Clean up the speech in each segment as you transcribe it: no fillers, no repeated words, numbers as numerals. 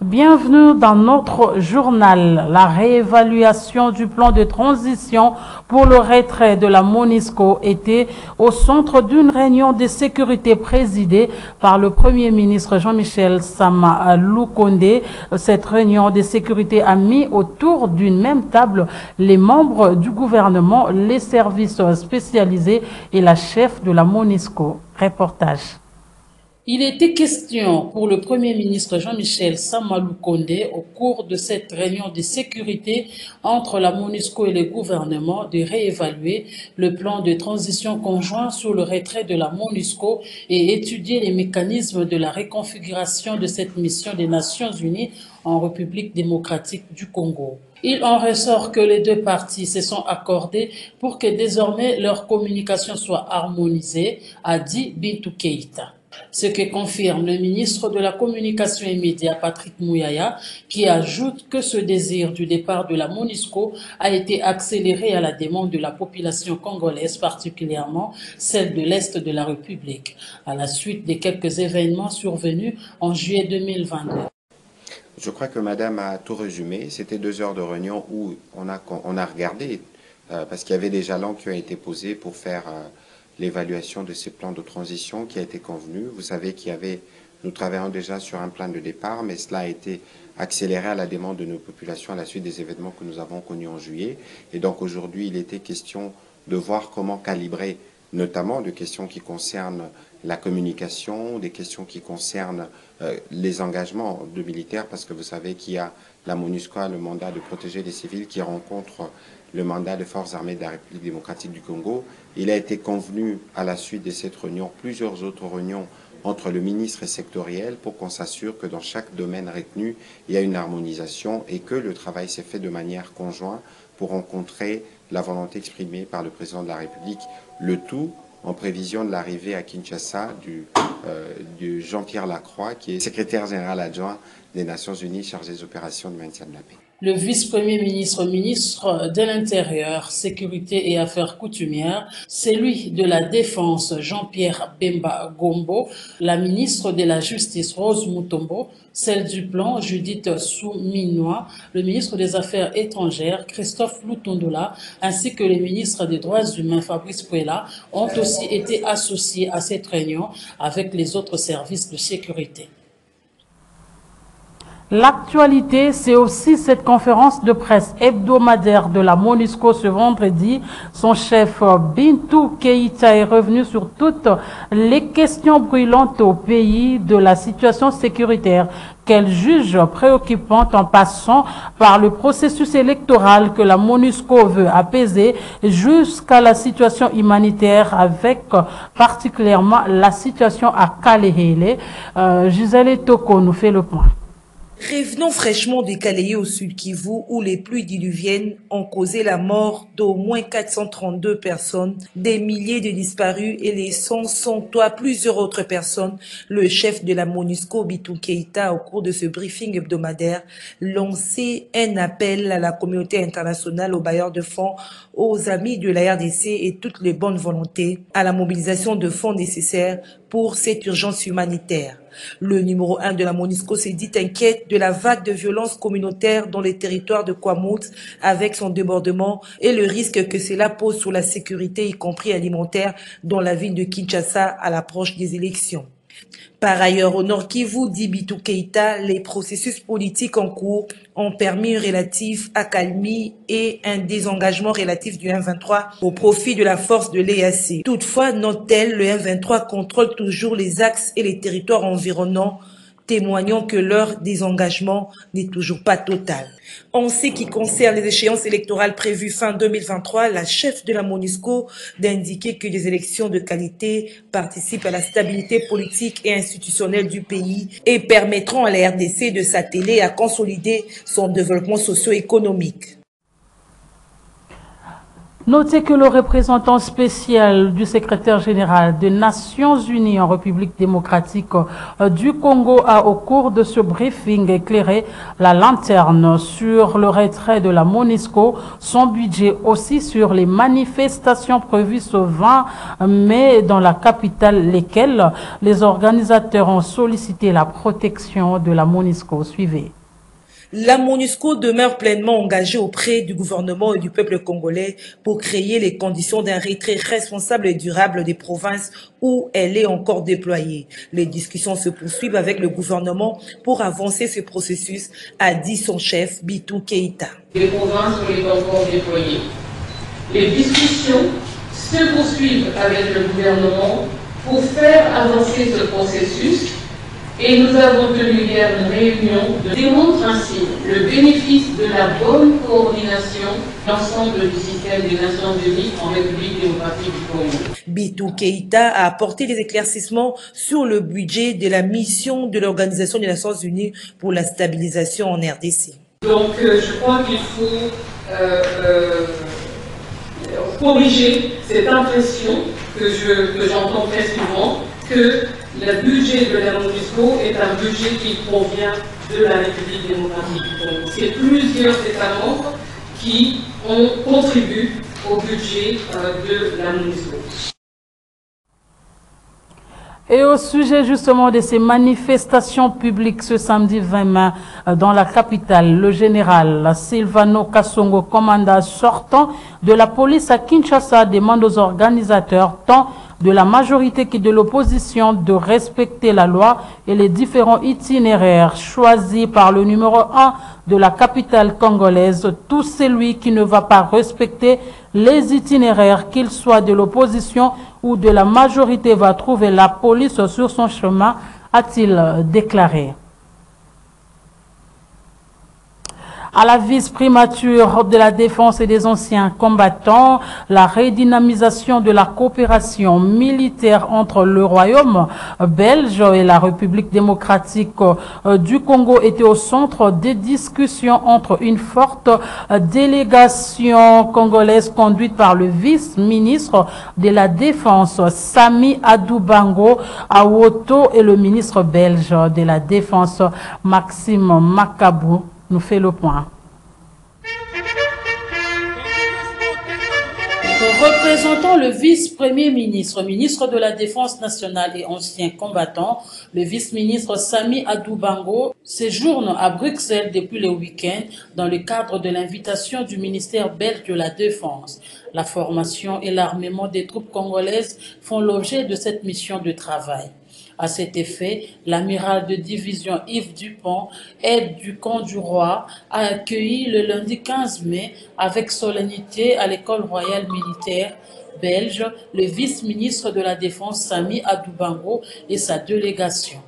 Bienvenue dans notre journal. La réévaluation du plan de transition pour le retrait de la MONUSCO était au centre d'une réunion de sécurité présidée par le Premier ministre Jean-Michel Sama Lukonde. Cette réunion de sécurité a mis autour d'une même table les membres du gouvernement, les services spécialisés et la chef de la MONUSCO. Reportage. Il était question pour le Premier ministre Jean-Michel Sama Lukonde au cours de cette réunion de sécurité entre la MONUSCO et le gouvernement de réévaluer le plan de transition conjoint sur le retrait de la MONUSCO et étudier les mécanismes de la reconfiguration de cette mission des Nations Unies en République démocratique du Congo. Il en ressort que les deux parties se sont accordées pour que désormais leur communication soit harmonisée, a dit Bintou Keïta. Ce que confirme le ministre de la Communication et Médias, Patrick Mouyaya, qui ajoute que ce désir du départ de la MONUSCO a été accéléré à la demande de la population congolaise, particulièrement celle de l'Est de la République, à la suite des quelques événements survenus en juillet 2022. Je crois que Madame a tout résumé. C'était 2 heures de réunion où on a regardé, parce qu'il y avait des jalons qui ont été posés pour faire l'évaluation de ces plans de transition qui a été convenu. Vous savez nous travaillons déjà sur un plan de départ, mais cela a été accéléré à la demande de nos populations à la suite des événements que nous avons connus en juillet. Et donc aujourd'hui, il était question de voir comment calibrer, notamment des questions qui concernent la communication, des questions qui concernent les engagements de militaires, parce que vous savez qu'il y a la MONUSCO, le mandat de protéger les civils, qui rencontre le mandat des forces armées de la République démocratique du Congo. Il a été convenu à la suite de cette réunion, plusieurs autres réunions entre le ministre et sectoriel pour qu'on s'assure que dans chaque domaine retenu, il y a une harmonisation et que le travail s'est fait de manière conjointe pour rencontrer la volonté exprimée par le président de la République, le tout en prévision de l'arrivée à Kinshasa du Jean-Pierre Lacroix, qui est secrétaire général adjoint des Nations Unies chargé des opérations de maintien de la paix. Le vice-premier ministre, ministre de l'Intérieur, Sécurité et Affaires coutumières, celui de la Défense, Jean-Pierre Bemba Gombo, la ministre de la Justice, Rose Mutombo, celle du Plan, Judith Souminois, le ministre des Affaires étrangères, Christophe Lutondola, ainsi que les ministres des Droits humains, Fabrice Puela, ont aussi été associés à cette réunion avec les autres services de sécurité. L'actualité, c'est aussi cette conférence de presse hebdomadaire de la MONUSCO ce vendredi. Son chef Bintou Keïta est revenu sur toutes les questions brûlantes au pays de la situation sécuritaire qu'elle juge préoccupante, en passant par le processus électoral que la MONUSCO veut apaiser jusqu'à la situation humanitaire, avec particulièrement la situation à Kalehele. Gisèle Toko nous fait le point. Revenons fraîchement de Kaleye au Sud Kivu, où les pluies diluviennes ont causé la mort d'au moins 432 personnes, des milliers de disparus et laissant sans toit plusieurs autres personnes. Le chef de la MONUSCO, Bintou Keïta, au cours de ce briefing hebdomadaire, lancé un appel à la communauté internationale, aux bailleurs de fonds, aux amis de la RDC et toutes les bonnes volontés, à la mobilisation de fonds nécessaires pour cette urgence humanitaire. Le numéro 1 de la MONUSCO s'est dit inquiète de la vague de violence communautaire dans les territoires de Kwamout, avec son débordement et le risque que cela pose sur la sécurité, y compris alimentaire, dans la ville de Kinshasa à l'approche des élections. Par ailleurs, au Nord Kivu, dit Bintou Keïta, les processus politiques en cours ont permis une relative accalmie et un désengagement relatif du M23 au profit de la force de l'EAC. Toutefois, note-t-elle, le M23 contrôle toujours les axes et les territoires environnants, témoignant que leur désengagement n'est toujours pas total. En ce qui concerne les échéances électorales prévues fin 2023, la chef de la MONUSCO d'indiquer que des élections de qualité participent à la stabilité politique et institutionnelle du pays et permettront à la RDC de s'atteler à consolider son développement socio-économique. Notez que le représentant spécial du secrétaire général des Nations Unies en République démocratique du Congo a, au cours de ce briefing, éclairé la lanterne sur le retrait de la MONUSCO, son budget, aussi sur les manifestations prévues ce 20 mai dans la capitale, lesquelles les organisateurs ont sollicité la protection de la MONUSCO. Suivez. La MONUSCO demeure pleinement engagée auprès du gouvernement et du peuple congolais pour créer les conditions d'un retrait responsable et durable des provinces où elle est encore déployée. Les discussions se poursuivent avec le gouvernement pour avancer ce processus, a dit son chef Bitou Keïta. Les provinces où elle est encore déployée. Les discussions se poursuivent avec le gouvernement pour faire avancer ce processus. Et nous avons tenu hier une réunion qui démontre ainsi le bénéfice de la bonne coordination de l'ensemble du système des Nations Unies en République démocratique du Congo. Bitou Keïta a apporté des éclaircissements sur le budget de la mission de l'Organisation des Nations Unies pour la stabilisation en RDC. Donc je crois qu'il faut corriger cette impression que j'entends très souvent, que le budget de la MONUSCO est un budget qui provient de la République démocratique du Congo. C'est plusieurs États membres qui contribuent au budget de la MONUSCO. Et au sujet justement de ces manifestations publiques ce samedi 20 mai dans la capitale, le général Silvano Kasongo, commandant sortant de la police à Kinshasa, demande aux organisateurs tant de la majorité que de l'opposition de respecter la loi et les différents itinéraires choisis par le numéro 1 de la capitale congolaise. Tout celui qui ne va pas respecter les itinéraires, qu'il soit de l'opposition ou de la majorité, va trouver la police sur son chemin, a-t-il déclaré. À la vice-primature de la défense et des anciens combattants, la redynamisation de la coopération militaire entre le Royaume belge et la République démocratique du Congo était au centre des discussions entre une forte délégation congolaise conduite par le vice-ministre de la Défense, Sami Adoubango Awoto, et le ministre belge de la Défense, Maxime Makabou, nous fait le point. Représentant le vice-premier ministre, ministre de la Défense nationale et ancien combattant, le vice-ministre Sami Adoubango séjourne à Bruxelles depuis le week-end dans le cadre de l'invitation du ministère belge de la Défense. La formation et l'armement des troupes congolaises font l'objet de cette mission de travail. À cet effet, l'amiral de division Yves Dupont, aide du camp du roi, a accueilli le lundi 15 mai avec solennité à l'école royale militaire belge le vice-ministre de la Défense Sami Adoubango et sa délégation.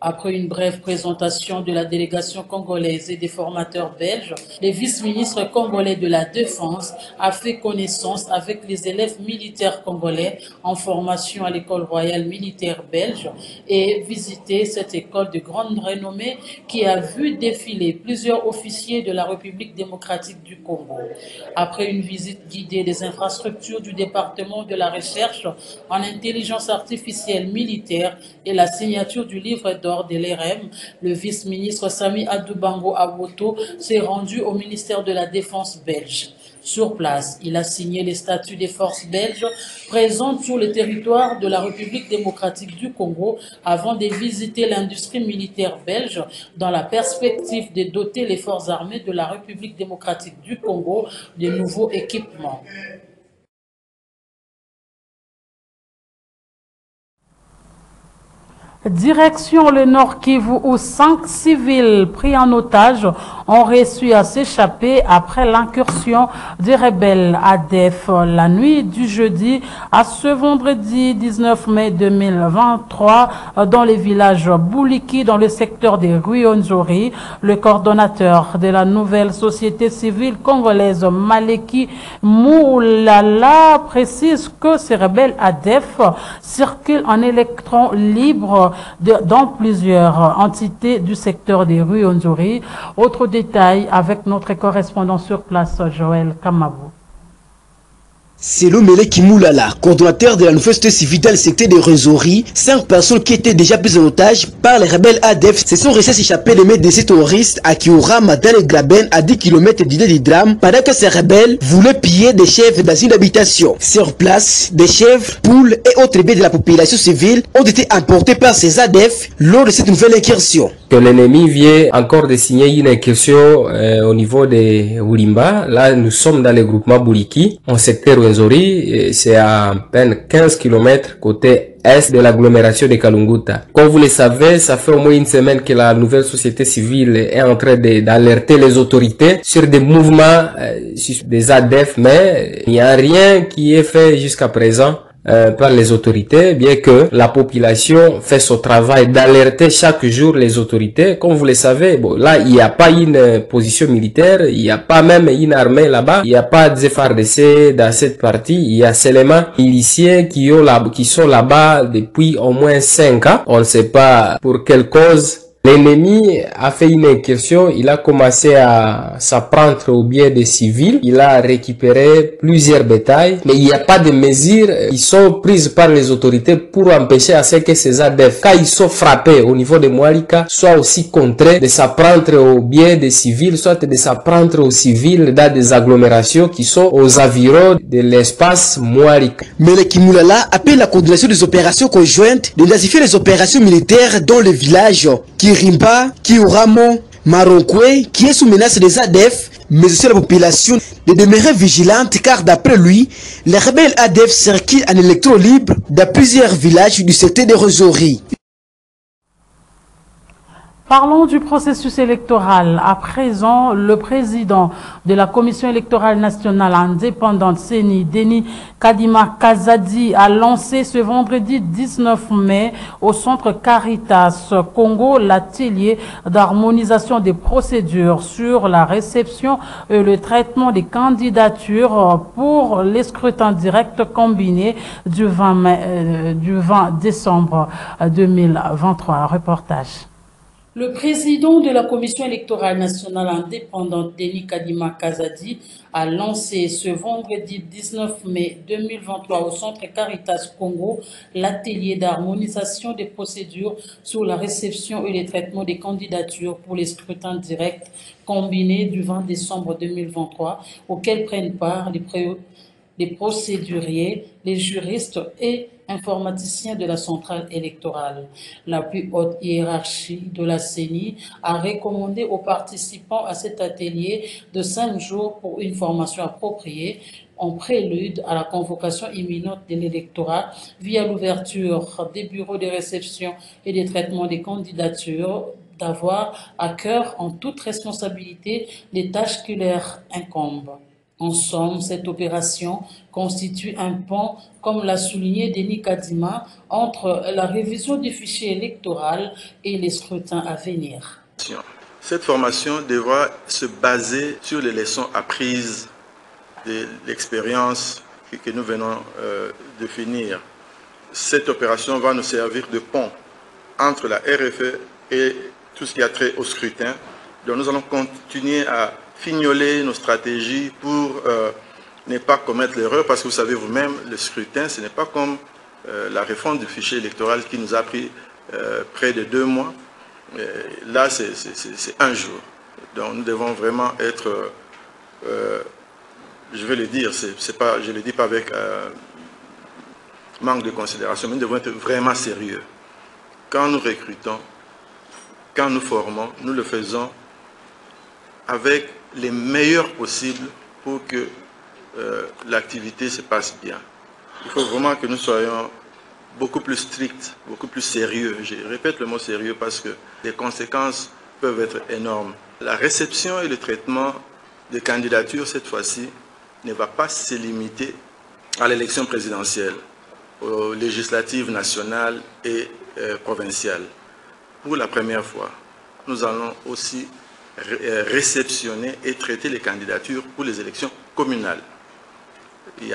Après une brève présentation de la délégation congolaise et des formateurs belges, le vice-ministre congolais de la Défense a fait connaissance avec les élèves militaires congolais en formation à l'école royale militaire belge et visité cette école de grande renommée qui a vu défiler plusieurs officiers de la République démocratique du Congo. Après une visite guidée des infrastructures du département de la recherche en intelligence artificielle militaire et la signature du livre d'or de l'ERM, le vice-ministre Sami Adoubango Awoto s'est rendu au ministère de la Défense belge. Sur place, il a signé les statuts des forces belges présentes sur le territoire de la République démocratique du Congo avant de visiter l'industrie militaire belge dans la perspective de doter les forces armées de la République démocratique du Congo de nouveaux équipements. Direction le Nord Kivu où 5 civils pris en otage ont réussi à s'échapper après l'incursion des rebelles ADF la nuit du jeudi à ce vendredi 19 mai 2023 dans le village Bouliki dans le secteur des Rwenzori. Le coordonnateur de la nouvelle société civile congolaise Maleki Moulala précise que ces rebelles ADF circulent en électrons libres dans plusieurs entités du secteur des Rwenzori. Autre détail avec notre correspondant sur place, Joël Kamabou. Selon Meleki Moulala, coordonnateur de la nouvelle société civile dans le secteur des réseauries, 5 personnes qui étaient déjà prises en otage par les rebelles ADF se sont restés s'échapper des mains de ces terroristes à Kiurama dans le Graben à 10 km d'idée du drame pendant que ces rebelles voulaient piller des chèvres dans une habitation. Sur place, des chèvres, poules et autres biens de la population civile ont été emportés par ces ADF lors de cette nouvelle incursion. Que l'ennemi vient encore de signer une incursion au niveau de Wulimba. Là, nous sommes dans le groupement Bouliki, en secteur Wenzori. C'est à peine 15 km côté est de l'agglomération de Kalunguta. Comme vous le savez, ça fait au moins une semaine que la nouvelle société civile est en train d'alerter les autorités sur des mouvements sur des ADF, mais il n'y a rien qui est fait jusqu'à présent par les autorités, bien que la population fait son travail d'alerter chaque jour les autorités. Comme vous le savez, bon, là, il n'y a pas une position militaire, il n'y a pas même une armée là-bas, il n'y a pas de FARDC dans cette partie, il y a seulement miliciens qui sont là-bas depuis au moins 5 ans. On ne sait pas pour quelle cause. L'ennemi a fait une incursion, il a commencé à s'apprendre aux biens des civils, il a récupéré plusieurs bétails, mais il n'y a pas de mesures qui sont prises par les autorités pour empêcher à ce que ces ADF, quand ils sont frappés au niveau de Mouarika, soient aussi contraints de s'apprendre aux biens des civils, soit de s'apprendre aux civils dans des agglomérations qui sont aux environs de l'espace Mouarika. Meleki Moulala appelle la coordination des opérations conjointes d'intensifier les opérations militaires dans le village Kirimba, Kiuramo, Maronkwe, qui est sous menace des ADF, mais aussi la population de demeurer vigilante car d'après lui, les rebelles ADF circulent en électron libre dans plusieurs villages du secteur des réseauries. Parlons du processus électoral. À présent, le président de la Commission électorale nationale indépendante CENI, Denis Kadima Kazadi, a lancé ce vendredi 19 mai au centre Caritas Congo l'atelier d'harmonisation des procédures sur la réception et le traitement des candidatures pour les scrutins directs combinés du 20 décembre 2023. Reportage. Le président de la Commission électorale nationale indépendante, Denis Kadima Kazadi, a lancé ce vendredi 19 mai 2023 au centre Caritas Congo l'atelier d'harmonisation des procédures sur la réception et le traitement des candidatures pour les scrutins directs combinés du 20 décembre 2023 auxquels prennent part les procéduriers, les juristes et informaticiens de la centrale électorale. La plus haute hiérarchie de la CENI a recommandé aux participants à cet atelier de 5 jours pour une formation appropriée en prélude à la convocation imminente de l'électorat via l'ouverture des bureaux de réception et de traitement des candidatures, d'avoir à cœur en toute responsabilité les tâches qui leur incombent. En somme, cette opération constitue un pont, comme l'a souligné Denis Kadima, entre la révision du fichier électoral et les scrutins à venir. Cette formation devra se baser sur les leçons apprises de l'expérience que nous venons de finir. Cette opération va nous servir de pont entre la RFE et tout ce qui a trait au scrutin. Donc nous allons continuer à fignoler nos stratégies pour ne pas commettre l'erreur, parce que vous savez vous-même, le scrutin, ce n'est pas comme la réforme du fichier électoral qui nous a pris près de 2 mois. Là, c'est 1 jour. Donc nous devons vraiment être, je vais le dire, je ne le dis pas avec manque de considération, mais nous devons être vraiment sérieux. Quand nous recrutons, quand nous formons, nous le faisons avec les meilleurs possibles pour que l'activité se passe bien. Il faut vraiment que nous soyons beaucoup plus stricts, beaucoup plus sérieux. Je répète le mot sérieux parce que les conséquences peuvent être énormes. La réception et le traitement des candidatures, cette fois-ci, ne va pas se limiter à l'élection présidentielle, aux législatives nationales et provinciales. Pour la première fois, nous allons aussi réceptionner et traiter les candidatures pour les élections communales. Il y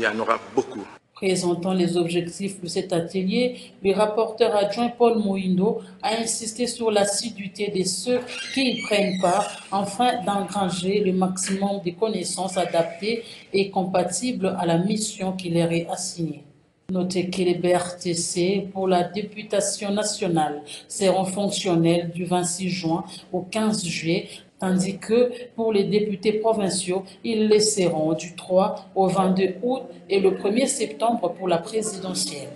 en aura beaucoup. Présentant les objectifs de cet atelier, le rapporteur adjoint Paul Moïndo a insisté sur l'assiduité de ceux qui y prennent part afin d'engranger le maximum de connaissances adaptées et compatibles à la mission qui leur est assignée. Notez que les BRTC pour la députation nationale seront fonctionnels du 26 juin au 15 juillet, tandis que pour les députés provinciaux, ils le seront du 3 au 22 août et le 1er septembre pour la présidentielle.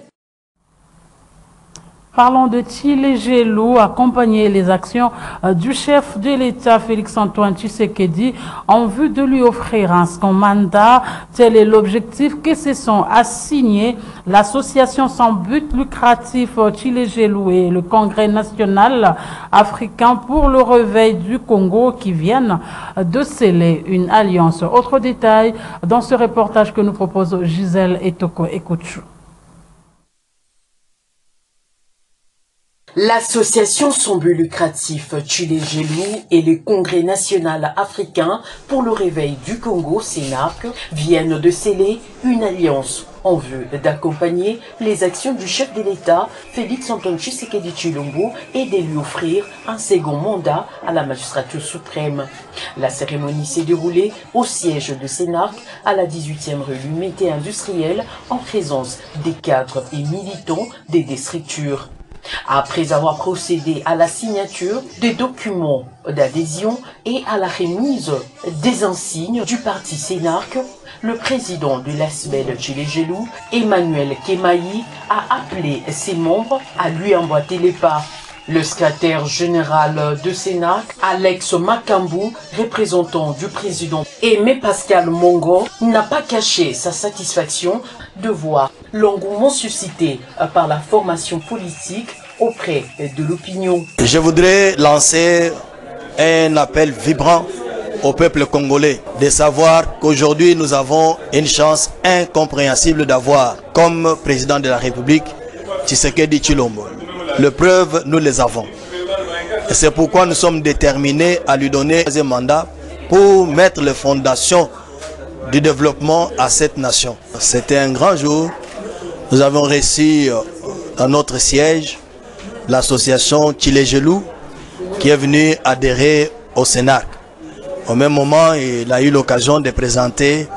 Parlons de Tshilé-Gelou, accompagner les actions du chef de l'État, Félix-Antoine Tshisekedi, en vue de lui offrir un second mandat. Tel est l'objectif que se sont assignés l'association sans but lucratif Tshilé-Gelou et le Congrès national africain pour le réveil du Congo qui viennent de sceller une alliance. Autre détail dans ce reportage que nous propose Gisèle Etoko Ekouchou. L'association sans but lucratif Tshilé-Gelou et le Congrès national africain pour le réveil du Congo, CNARC, viennent de sceller une alliance en vue d'accompagner les actions du chef de l'État, Félix-Antoine Tshisekedi Tshilombo, et de lui offrir un second mandat à la magistrature suprême. La cérémonie s'est déroulée au siège de CNARC à la 18e rue L'Unité industrielle en présence des cadres et militants des deux structures. Après avoir procédé à la signature des documents d'adhésion et à la remise des insignes du parti CNARC, le président de l'ASBEL Tshilé-Gelou, Emmanuel Kemayi, a appelé ses membres à lui emboîter les pas. Le secrétaire général de CNARC, Alex Makambu, représentant du président Aimé Pascal Mongo, n'a pas caché sa satisfaction de voir l'engouement suscité par la formation politique auprès de l'opinion. Je voudrais lancer un appel vibrant au peuple congolais de savoir qu'aujourd'hui nous avons une chance incompréhensible d'avoir comme président de la République Tshisekedi Tshilombo. Les preuves, nous les avons. Et c'est pourquoi nous sommes déterminés à lui donner un deuxième mandat pour mettre les fondations du développement à cette nation. C'était un grand jour. Nous avons reçu dans notre siège l'association Tshilé-Gelou qui est venue adhérer au CNARC. Au même moment, il a eu l'occasion de présenter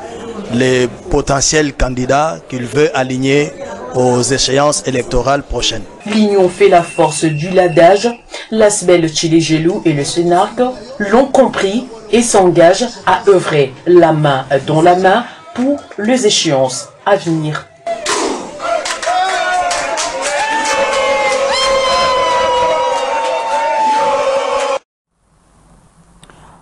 les potentiels candidats qu'il veut aligner aux échéances électorales prochaines. L'union fait la force du l'adage. L'ASBEL Tshilé-Gelou et le CNARC l'ont compris et s'engagent à œuvrer la main dans la main pour les échéances à venir.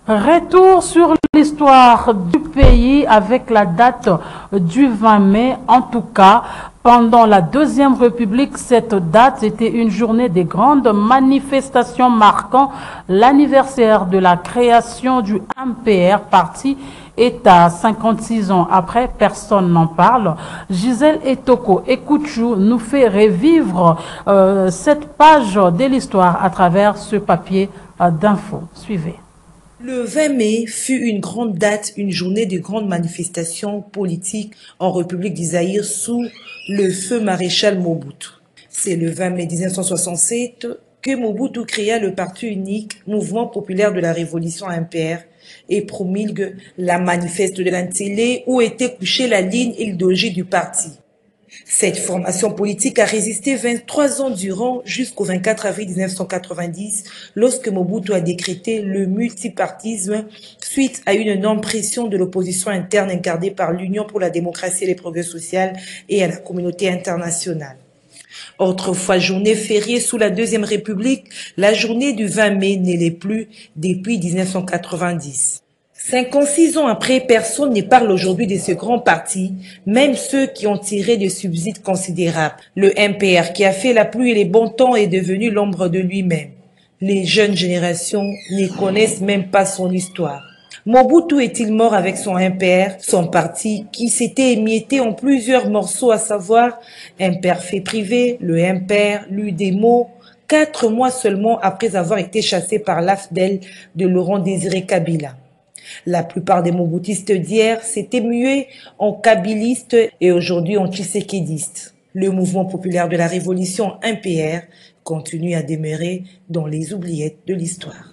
Retour sur l'histoire du pays avec la date du 20 mai. En tout cas, pendant la Deuxième République, cette date était une journée de grandes manifestations marquant l'anniversaire de la création du MPR, parti État. 56 ans après, personne n'en parle. Gisèle Etoko Ekouchou nous fait revivre cette page de l'histoire à travers ce papier d'info. Suivez. Le 20 mai fut une grande date, une journée de grandes manifestations politiques en République du Zaïre sous le feu maréchal Mobutu. C'est le 20 mai 1967 que Mobutu créa le parti unique Mouvement populaire de la Révolution MPR et promulgue la manifeste de l'Antélé où était couchée la ligne idéologique du parti. Cette formation politique a résisté 23 ans durant jusqu'au 24 avril 1990 lorsque Mobutu a décrété le multipartisme suite à une énorme pression de l'opposition interne incarnée par l'Union pour la démocratie et les progrès sociaux et à la communauté internationale. Autrefois journée fériée sous la Deuxième République, la journée du 20 mai ne l'est plus depuis 1990. 56 ans après, personne ne parle aujourd'hui de ce grand parti, même ceux qui ont tiré des subsides considérables. Le MPR, qui a fait la pluie et les bons temps, est devenu l'ombre de lui-même. Les jeunes générations ne connaissent même pas son histoire. Mobutu est-il mort avec son MPR, son parti qui s'était émietté en plusieurs morceaux, à savoir MPR fait privé, le MPR, l'UDEMO, 4 mois seulement après avoir été chassé par l'AFDEL de Laurent Désiré Kabila. La plupart des Mobutistes d'hier s'étaient mués en kabylistes et aujourd'hui en tshisekédistes. Le mouvement populaire de la Révolution MPR continue à demeurer dans les oubliettes de l'histoire.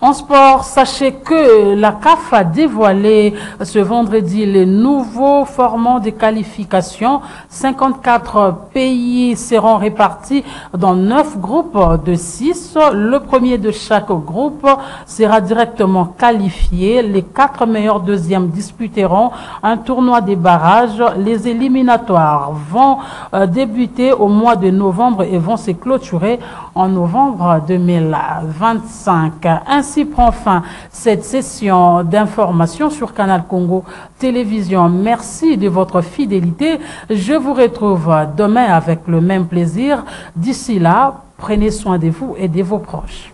En sport, sachez que la CAF a dévoilé ce vendredi les nouveaux formats de qualification. 54 pays seront répartis dans 9 groupes de 6. Le premier de chaque groupe sera directement qualifié. Les 4 meilleurs deuxièmes disputeront un tournoi des barrages. Les éliminatoires vont débuter au mois de novembre et vont se clôturer en novembre 2025. Ainsi prend fin cette session d'information sur Canal Congo Télévision. Merci de votre fidélité. Je vous retrouve demain avec le même plaisir. D'ici là, prenez soin de vous et de vos proches.